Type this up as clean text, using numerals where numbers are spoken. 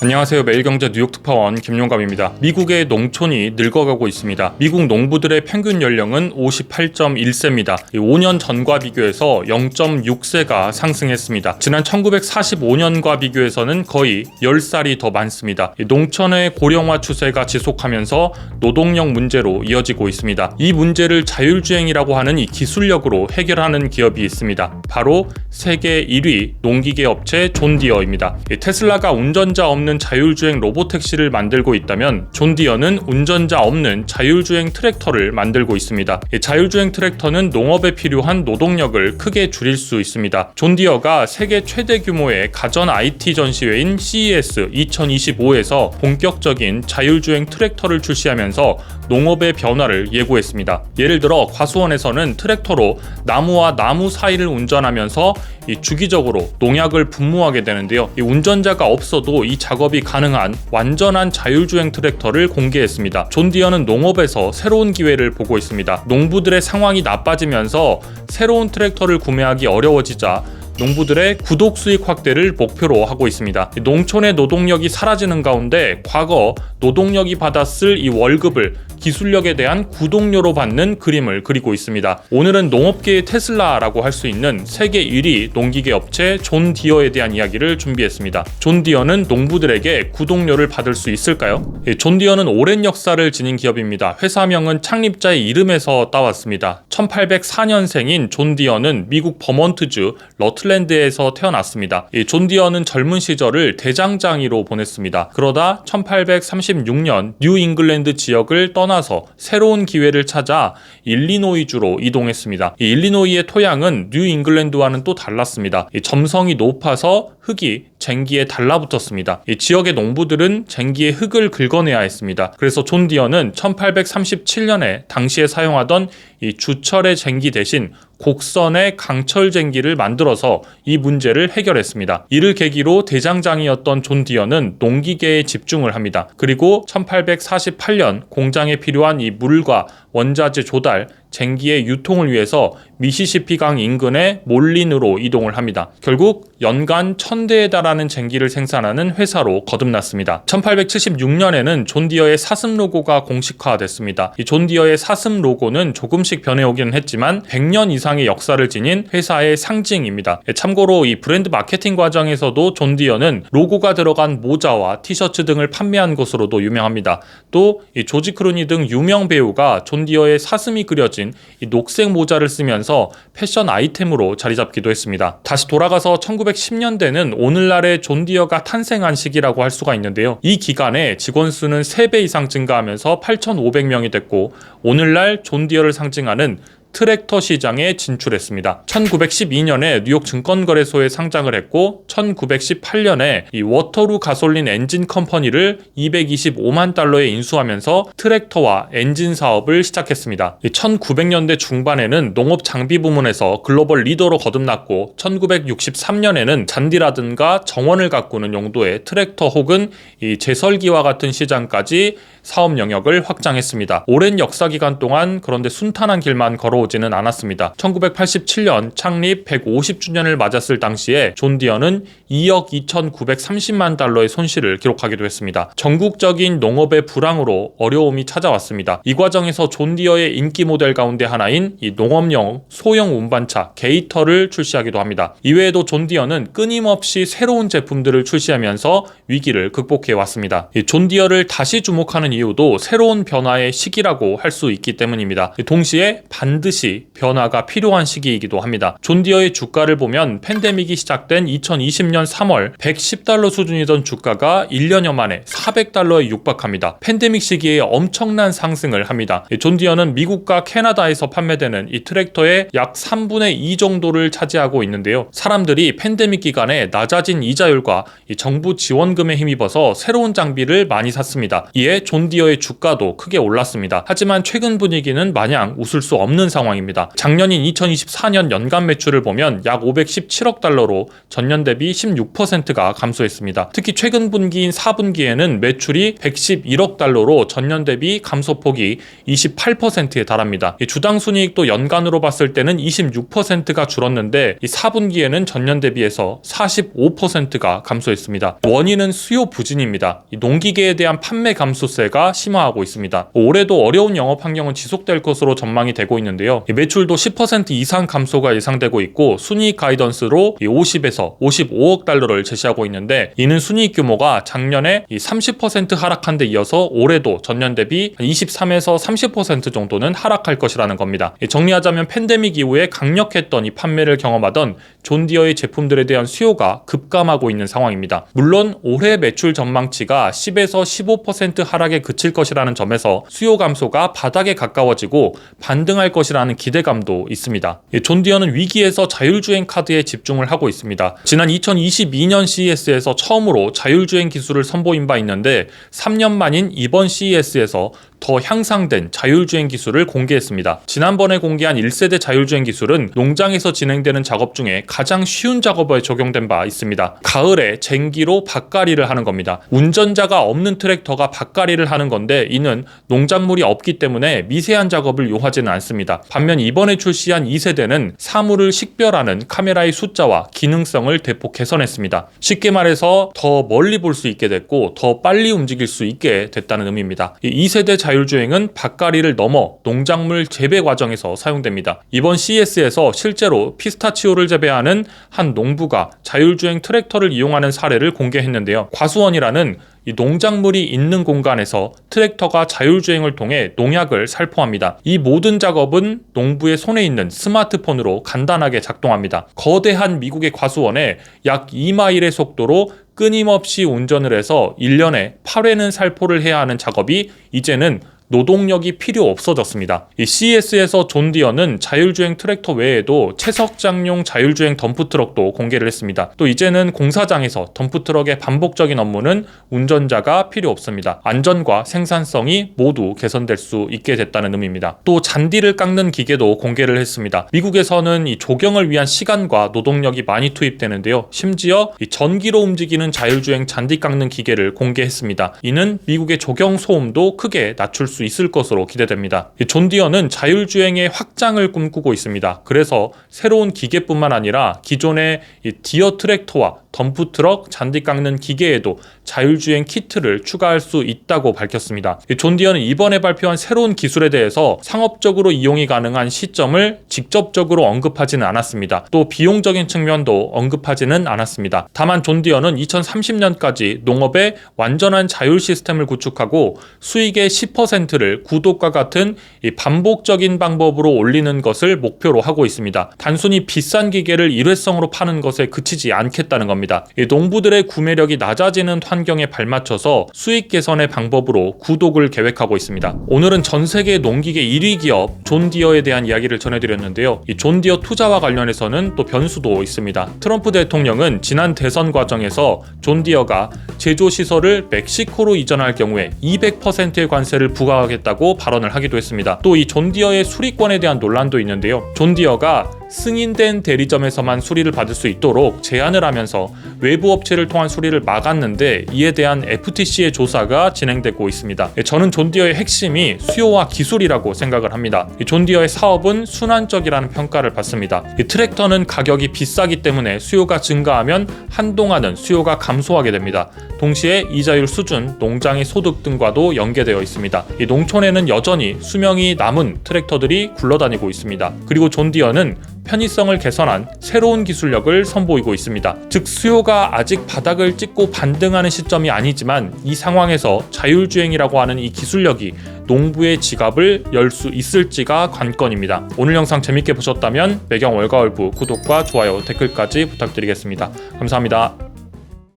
안녕하세요. 매일경제 뉴욕 특파원 김용감입니다. 미국의 농촌이 늙어가고 있습니다. 미국 농부들의 평균 연령은 58.1세입니다. 5년 전과 비교해서 0.6세가 상승했습니다. 지난 1945년과 비교해서는 거의 10살이 더 많습니다. 농촌의 고령화 추세가 지속하면서 노동력 문제로 이어지고 있습니다. 이 문제를 자율주행이라고 하는 이 기술력으로 해결하는 기업이 있습니다. 바로 세계 1위 농기계 업체 존 디어입니다. 테슬라가 운전자 없는 자율주행 로보택시를 만들고 있다면 존 디어는 운전자 없는 자율주행 트랙터를 만들고 있습니다. 자율주행 트랙터는 농업에 필요한 노동력을 크게 줄일 수 있습니다. 존 디어가 세계 최대 규모의 가전 IT 전시회인 CES 2025에서 본격적인 자율주행 트랙터를 출시하면서 농업의 변화를 예고했습니다. 예를 들어 과수원에서는 트랙터로 나무와 나무 사이를 운전하면서 주기적으로 농약을 분무하게 되는데요. 운전자가 없어도 이 작업이 가능한 완전한 자율주행 트랙터를 공개했습니다. 존 디어는 농업에서 새로운 기회를 보고 있습니다. 농부들의 상황이 나빠지면서 새로운 트랙터를 구매하기 어려워지자 농부들의 구독 수익 확대를 목표로 하고 있습니다. 농촌의 노동력이 사라지는 가운데 과거 노동력이 받았을 이 월급을 기술력에 대한 구독료로 받는 그림을 그리고 있습니다. 오늘은 농업계의 테슬라라고 할 수 있는 세계 1위 농기계 업체 존 디어에 대한 이야기를 준비했습니다. 존 디어는 농부들에게 구독료를 받을 수 있을까요? 존 디어는 오랜 역사를 지닌 기업입니다. 회사명은 창립자의 이름에서 따왔습니다. 1804년생인 존 디어는 미국 버몬트주 러틀랜드에서 태어났습니다. 존 디어는 젊은 시절을 대장장이로 보냈습니다. 그러다 1836년 뉴 잉글랜드 지역을 떠나서 새로운 기회를 찾아 일리노이주로 이동했습니다. 이 일리노이의 토양은 뉴 잉글랜드와는 또 달랐습니다. 점성이 높아서 흙이 쟁기에 달라붙었습니다. 이 지역의 농부들은 쟁기에 흙을 긁어내야 했습니다. 그래서 존 디어는 1837년에 당시에 사용하던 이 주철의 쟁기 대신 곡선의 강철 쟁기를 만들어서 이 문제를 해결했습니다. 이를 계기로 대장장이었던 존 디어는 농기계에 집중을 합니다. 그리고 1848년 공장에 필요한 이 물과 원자재 조달, 쟁기의 유통을 위해서 미시시피강 인근의 몰린으로 이동을 합니다. 결국 연간 1000대에 달하는 쟁기를 생산하는 회사로 거듭났습니다. 1876년에는 존 디어의 사슴 로고가 공식화됐습니다. 이 존 디어의 사슴 로고는 조금씩 변해오기는 했지만 100년 이상의 역사를 지닌 회사의 상징입니다. 참고로 이 브랜드 마케팅 과정에서도 존 디어는 로고가 들어간 모자와 티셔츠 등을 판매한 것으로도 유명합니다. 또 이 조지 클루니 등 유명 배우가 존 디어의 사슴이 그려진 이 녹색 모자를 쓰면서 패션 아이템으로 자리 잡기도 했습니다. 다시 돌아가서 1910년대는 오늘날의 존 디어가 탄생한 시기라고 할 수가 있는데요. 이 기간에 직원 수는 3배 이상 증가하면서 8,500명이 됐고 오늘날 존 디어를 상징하는 트랙터 시장에 진출했습니다. 1912년에 뉴욕 증권거래소에 상장을 했고 1918년에 이 워터루 가솔린 엔진 컴퍼니를 225만 달러에 인수하면서 트랙터와 엔진 사업을 시작했습니다. 1900년대 중반에는 농업 장비 부문에서 글로벌 리더로 거듭났고 1963년에는 잔디라든가 정원을 가꾸는 용도의 트랙터 혹은 이 제설기와 같은 시장까지 사업 영역을 확장했습니다. 오랜 역사 기간 동안 그런데 순탄한 길만 걸어오지는 않았습니다. 1987년 창립 150주년을 맞았을 당시에 존 디어는 2억 2,930만 달러의 손실을 기록하기도 했습니다. 전국적인 농업의 불황으로 어려움이 찾아왔습니다. 이 과정에서 존 디어의 인기 모델 가운데 하나인 이 농업용 소형 운반차 게이터를 출시하기도 합니다. 이외에도 존 디어는 끊임없이 새로운 제품들을 출시하면서 위기를 극복해 왔습니다. 존 디어를 다시 주목하는 이유도 새로운 변화의 시기라고 할 수 있기 때문입니다. 동시에 반드시 변화가 필요한 시기이기도 합니다. 존 디어의 주가를 보면 팬데믹이 시작된 2020년 3월 110달러 수준이던 주가가 1년여 만에 400달러에 육박합니다. 팬데믹 시기에 엄청난 상승을 합니다. 존 디어는 미국과 캐나다에서 판매되는 이 트랙터의 약 3분의 2 정도를 차지하고 있는데요. 사람들이 팬데믹 기간에 낮아진 이자율과 이 정부 지원금에 힘입어서 새로운 장비를 많이 샀습니다. 이에 존 디어의 주가도 크게 올랐습니다. 하지만 최근 분위기는 마냥 웃을 수 없는 상황입니다. 상황입니다. 작년인 2024년 연간 매출을 보면 약 517억 달러로 전년 대비 16%가 감소했습니다. 특히 최근 분기인 4분기에는 매출이 111억 달러로 전년 대비 감소폭이 28%에 달합니다. 주당 순이익도 연간으로 봤을 때는 26%가 줄었는데 이 4분기에는 전년 대비해서 45%가 감소했습니다. 원인은 수요 부진입니다. 이 농기계에 대한 판매 감소세가 심화하고 있습니다. 올해도 어려운 영업 환경은 지속될 것으로 전망이 되고 있는데요. 매출도 10% 이상 감소가 예상되고 있고 순이익 가이던스로 50에서 55억 달러를 제시하고 있는데 이는 순이익 규모가 작년에 30% 하락한 데 이어서 올해도 전년 대비 23에서 30% 정도는 하락할 것이라는 겁니다. 정리하자면 팬데믹 이후에 강력했던 이 판매를 경험하던 존디어의 제품들에 대한 수요가 급감하고 있는 상황입니다. 물론 올해 매출 전망치가 10에서 15% 하락에 그칠 것이라는 점에서 수요 감소가 바닥에 가까워지고 반등할 것이라는 기대감도 있습니다. 존디어는 위기에서 자율주행 카드에 집중을 하고 있습니다. 지난 2022년 CES에서 처음으로 자율주행 기술을 선보인 바 있는데 3년 만인 이번 CES에서 더 향상된 자율주행 기술을 공개했습니다. 지난번에 공개한 1세대 자율주행 기술은 농장에서 진행되는 작업 중에 가장 쉬운 작업에 적용된 바 있습니다. 가을에 쟁기로 밭갈이를 하는 겁니다. 운전자가 없는 트랙터가 밭갈이를 하는 건데 이는 농작물이 없기 때문에 미세한 작업을 요하지는 않습니다. 반면 이번에 출시한 2세대는 사물을 식별하는 카메라의 숫자와 기능성을 대폭 개선했습니다. 쉽게 말해서 더 멀리 볼 수 있게 됐고 더 빨리 움직일 수 있게 됐다는 의미입니다. 이 2세대 자율주행은 밭갈이를 넘어 농작물 재배 과정에서 사용됩니다. 이번 CES에서 실제로 피스타치오를 재배하는 한 농부가 자율주행 트랙터를 이용하는 사례를 공개했는데요. 과수원이라는 이 농작물이 있는 공간에서 트랙터가 자율주행을 통해 농약을 살포합니다. 이 모든 작업은 농부의 손에 있는 스마트폰으로 간단하게 작동합니다. 거대한 미국의 과수원에 약 2마일의 속도로 끊임없이 운전을 해서 1년에 8회는 살포를 해야 하는 작업이 이제는 노동력이 필요 없어졌습니다. 이 CES에서 존디어는 자율주행 트랙터 외에도 채석장용 자율주행 덤프트럭도 공개를 했습니다. 또 이제는 공사장에서 덤프트럭의 반복적인 업무는 운전자가 필요 없습니다. 안전과 생산성이 모두 개선될 수 있게 됐다는 의미입니다. 또 잔디를 깎는 기계도 공개를 했습니다. 미국에서는 이 조경을 위한 시간과 노동력이 많이 투입되는데요. 심지어 이 전기로 움직이는 자율주행 잔디 깎는 기계를 공개했습니다. 이는 미국의 조경 소음도 크게 낮출 수 있을 것으로 기대됩니다. 존디어는 자율주행의 확장을 꿈꾸고 있습니다. 그래서 새로운 기계뿐만 아니라 기존의 디어 트랙터와 덤프트럭, 잔디 깎는 기계에도 자율주행 키트를 추가할 수 있다고 밝혔습니다. 존디어는 이번에 발표한 새로운 기술에 대해서 상업적으로 이용이 가능한 시점을 직접적으로 언급하지는 않았습니다. 또 비용적인 측면도 언급하지는 않았습니다. 다만 존디어는 2030년까지 농업에 완전한 자율 시스템을 구축하고 수익의 10%를 구독과 같은 이 반복적인 방법으로 올리는 것을 목표로 하고 있습니다. 단순히 비싼 기계를 일회성으로 파는 것에 그치지 않겠다는 겁니다. 이 농부들의 구매력이 낮아지는 환경에 발맞춰서 수익 개선의 방법으로 구독을 계획하고 있습니다. 오늘은 전 세계 농기계 1위 기업 존디어에 대한 이야기를 전해드렸는데요. 이 존디어 투자와 관련해서는 또 변수도 있습니다. 트럼프 대통령은 지난 대선 과정에서 존디어가 제조시설을 멕시코로 이전할 경우에 200%의 관세를 부과하겠다고 발언을 하기도 했습니다. 또 이 존디어의 수리권에 대한 논란도 있는데요. 존디어가 승인된 대리점에서만 수리를 받을 수 있도록 제한을 하면서 외부 업체를 통한 수리를 막았는데 이에 대한 FTC의 조사가 진행되고 있습니다. 저는 존디어의 핵심이 수요와 기술이라고 생각을 합니다. 존디어의 사업은 순환적이라는 평가를 받습니다. 트랙터는 가격이 비싸기 때문에 수요가 증가하면 한동안은 수요가 감소하게 됩니다. 동시에 이자율 수준, 농장의 소득 등과도 연계되어 있습니다. 농촌에는 여전히 수명이 남은 트랙터들이 굴러다니고 있습니다. 그리고 존디어는 편의성을 개선한 새로운 기술력을 선보이고 있습니다. 즉 수요가 아직 바닥을 찍고 반등하는 시점이 아니지만 이 상황에서 자율주행이라고 하는 이 기술력이 농부의 지갑을 열 수 있을지가 관건입니다. 오늘 영상 재밌게 보셨다면 매경 월가월부 구독과 좋아요, 댓글까지 부탁드리겠습니다. 감사합니다.